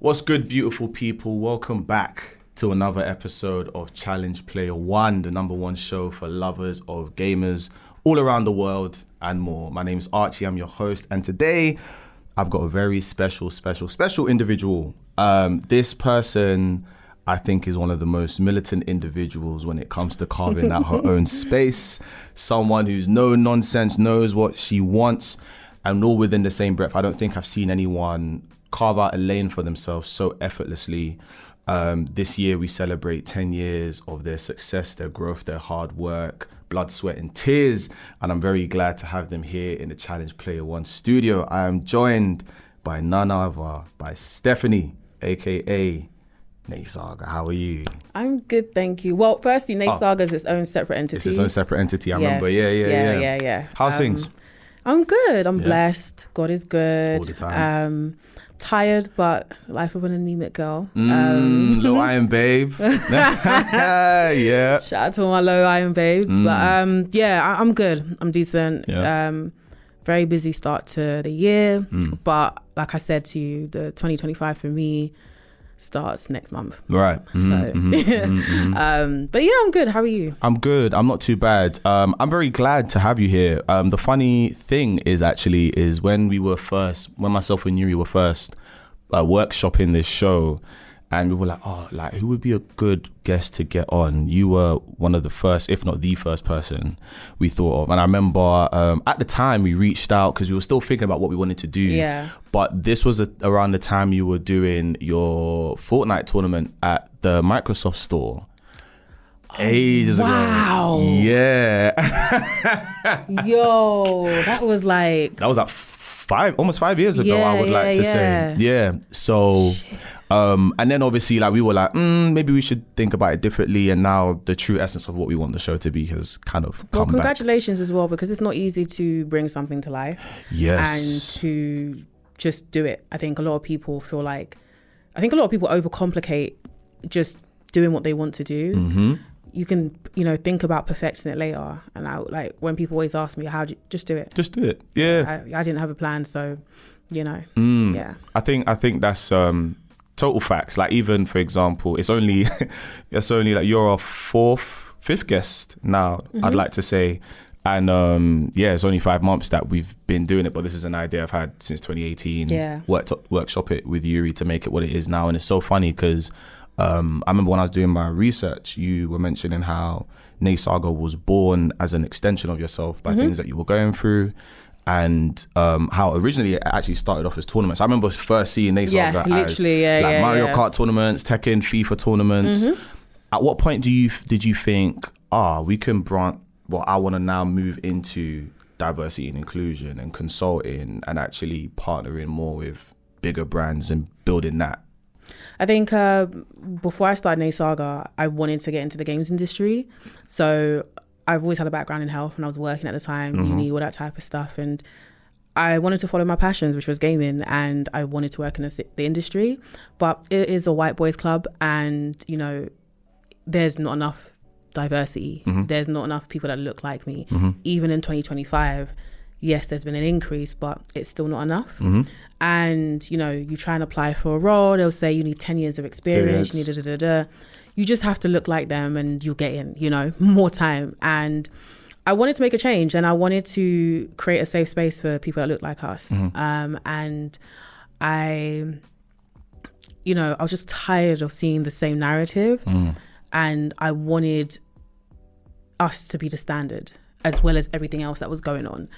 What's good, beautiful people? Welcome back to another episode of Challenge Player One, the number one show for lovers of gamers all around the world and more. My name is Archie, I'm your host, and today I've got a very special individual. This person, I think, is one of the most militant individuals when it comes to carving out her own space. Someone who's no nonsense, knows what she wants, and all within the same breath. I don't think I've seen anyone carve out a lane for themselves so effortlessly. This year we celebrate 10 years of their success, their growth, their hard work, blood, sweat and tears. And I'm very glad to have them here in the Challenge Player One studio. I am joined by none other, by Stephanie, aka NNESAGA. How are you? I'm good, thank you. Well, firstly, NNESAGA is its own separate entity. It's its own separate entity, I remember. Yeah. How's things? I'm good. I'm blessed. God is good. All the time. Tired, but life of an anemic girl. Low iron babe. Yeah. Shout out to all my low iron babes. But I'm good. I'm decent. Yeah. Very busy start to the year. But like I said to you, the 2025 for me starts next month. Right. But yeah, I'm good. How are you? I'm good. I'm not too bad. I'm very glad to have you here. The funny thing is when myself and Yuri were first workshopping this show, and we were like, who would be a good guest to get on? You were one of the first, if not the first person we thought of. And I remember at the time we reached out because we were still thinking about what we wanted to do. Yeah. But this was around the time you were doing your Fortnite tournament at the Microsoft store. Ages ago. Wow. Yeah. Yo, that was like almost 5 years ago, I would like to say. Yeah. So, and then obviously we were like, maybe we should think about it differently. And now the true essence of what we want the show to be has kind of come back. Congratulations as well, because it's not easy to bring something to life. Yes. And to just do it. I think a lot of people overcomplicate just doing what they want to do. Mm-hmm. You can, think about perfecting it later. And when people always ask me, how do you just do it? Just do it. Yeah. I didn't have a plan, so, yeah. I think that's total facts. Like, even for example, it's only like you're our fifth guest now, I'd like to say. And it's only 5 months that we've been doing it, but this is an idea I've had since 2018. Yeah. Workshop it with Yuri to make it what it is now. And it's so funny because I remember when I was doing my research, you were mentioning how NNESAGA was born as an extension of yourself by things that you were going through, and how originally it actually started off as tournaments. I remember first seeing NNESAGA as Mario Kart tournaments, Tekken, FIFA tournaments. At what point did you think, we can branch? Well, I want to now move into diversity and inclusion and consulting and actually partnering more with bigger brands and building that? I think before I started NNESAGA, I wanted to get into the games industry. So I've always had a background in health, and I was working at the time, uni, all that type of stuff. And I wanted to follow my passions, which was gaming, and I wanted to work in the industry. But it is a white boys club, and, there's not enough diversity. There's not enough people that look like me. Even in 2025, yes, there's been an increase, but it's still not enough. And you try and apply for a role, they'll say you need 10 years of experience, you need you just have to look like them and you'll get in, more time. And I wanted to make a change, and I wanted to create a safe space for people that look like us. And I was just tired of seeing the same narrative. And I wanted us to be the standard, as well as everything else that was going on.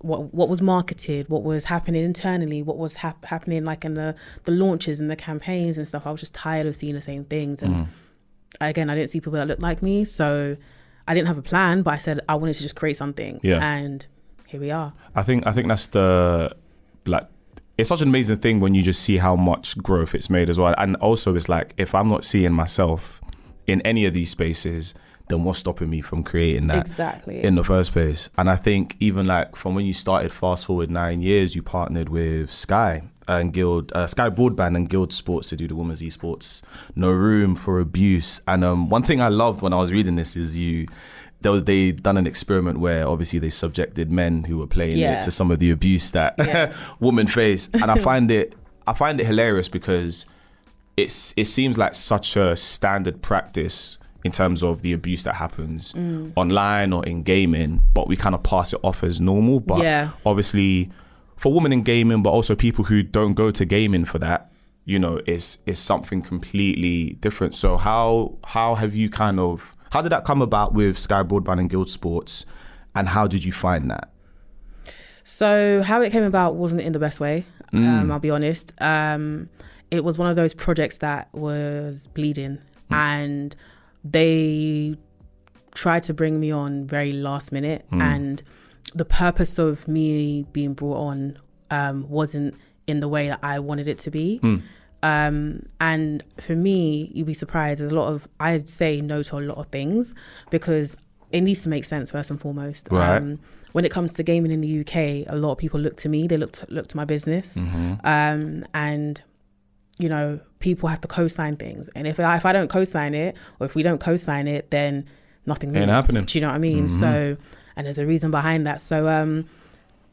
What was marketed, what was happening internally, what was happening like in the launches and the campaigns and stuff. I was just tired of seeing the same things. And again, I didn't see people that looked like me. So I didn't have a plan, but I said I wanted to just create something. Yeah. And here we are. I think that's it's such an amazing thing when you just see how much growth it's made as well. And also it's like, if I'm not seeing myself in any of these spaces, then what's stopping me from creating that in the first place? And I think even from when you started, fast forward 9 years, you partnered with Sky and Guild, Sky Broadband and Guild Sports to do the women's esports No Room for Abuse. And one thing I loved when I was reading this is they done an experiment where obviously they subjected men who were playing it to some of the abuse that women face. And I find it hilarious because it seems like such a standard practice in terms of the abuse that happens online or in gaming, but we kind of pass it off as normal. But obviously for women in gaming, but also people who don't go to gaming for that, you know, is something completely different. So how have you how did that come about with Sky Broadband and Guild Sports, and how did you find that? So how it came about wasn't in the best way, I'll be honest. It was one of those projects that was bleeding, and they tried to bring me on very last minute, and the purpose of me being brought on wasn't in the way that I wanted it to be. And for me, you'd be surprised, I'd say no to a lot of things because it needs to make sense first and foremost. Right. When it comes to gaming in the UK, a lot of people look to me, they look to my business. And you know, people have to co-sign things. And if I don't co-sign it, or if we don't co-sign it, then nothing moves. Ain't happening. Do you know what I mean? So, and there's a reason behind that. So,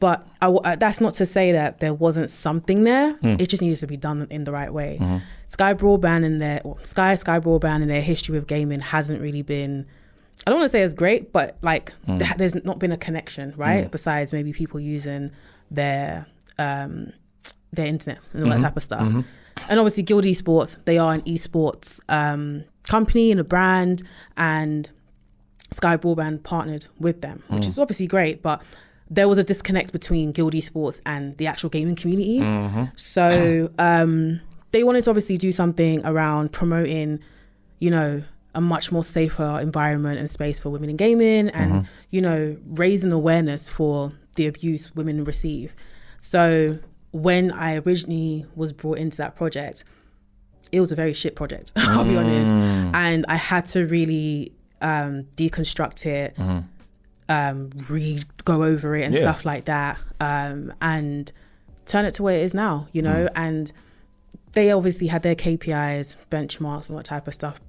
but that's not to say that there wasn't something there. It just needs to be done in the right way. Sky Broadband and Sky Broadband and their history with gaming hasn't really been, I don't want to say it's great, but like there's not been a connection, right? Besides maybe people using their internet and all that type of stuff. And obviously Guild Esports, they are an esports company and a brand, and Sky Broadband partnered with them, which is obviously great, but there was a disconnect between Guild Esports and the actual gaming community. So they wanted to obviously do something around promoting, you know, a much more safer environment and space for women in gaming, and, you know, raising awareness for the abuse women receive. So when I originally was brought into that project, it was a very shit project, I'll be honest. And I had to really deconstruct it, go over it and stuff like that, and turn it to where it is now, you know. And they obviously had their KPIs, benchmarks and that type of stuff,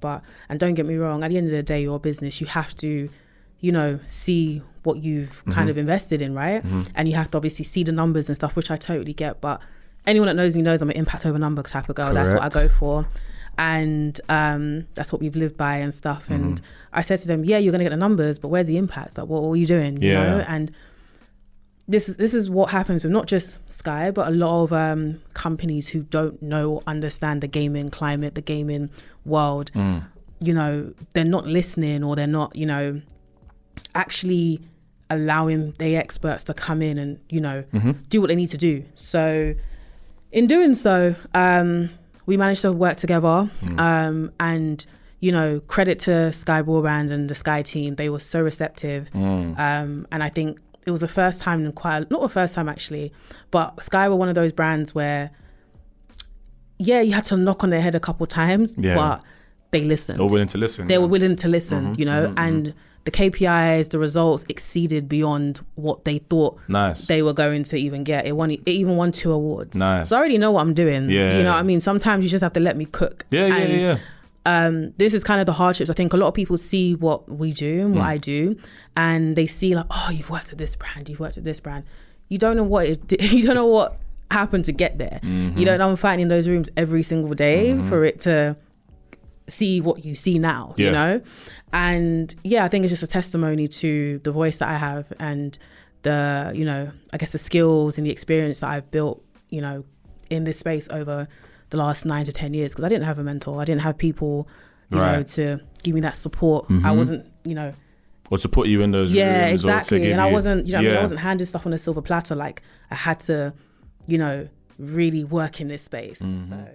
and don't get me wrong, at the end of the day, your business, you have to, you know, see what you've kind of invested in, right? And you have to obviously see the numbers and stuff, which I totally get, but anyone that knows me knows I'm an impact over number type of girl. Correct. That's what I go for. And that's what we've lived by and stuff. And I said to them, yeah, you're going to get the numbers, but where's the impact? Like, what are you doing? You know? And this is what happens with not just Sky, but a lot of companies who don't know or understand the gaming climate, the gaming world. You know, they're not listening, or they're not, you know, actually allowing the experts to come in and, you know, do what they need to do. So in doing so, we managed to work together, and, you know, credit to Sky Broadband and the Sky team. They were so receptive. And I think it was the first time not the first time actually, but Sky were one of those brands where, yeah, you had to knock on their head a couple of times, but they listened. They were willing to listen. They were willing to listen, you know, and the KPIs, the results exceeded beyond what they thought they were going to even get. It even won 2 awards. Nice. So I already know what I'm doing. You know what I mean? Sometimes you just have to let me cook. This is kind of the hardships. I think a lot of people see what we do and what I do, and they see like, oh, you've worked at this brand, you've worked at this brand. You don't know you don't know what happened to get there. You don't know I'm fighting in those rooms every single day for it to see what you see now, you know? And yeah, I think it's just a testimony to the voice that I have and the, you know, I guess the skills and the experience that I've built, you know, in this space over the last 9 to 10 years, because I didn't have a mentor. I didn't have people, you know, to give me that support. I wasn't, you know, or to put you in those rooms, exactly. Or to give I wasn't, you know, I mean, I wasn't handed stuff on a silver platter. Like I had to, you know, really work in this space. So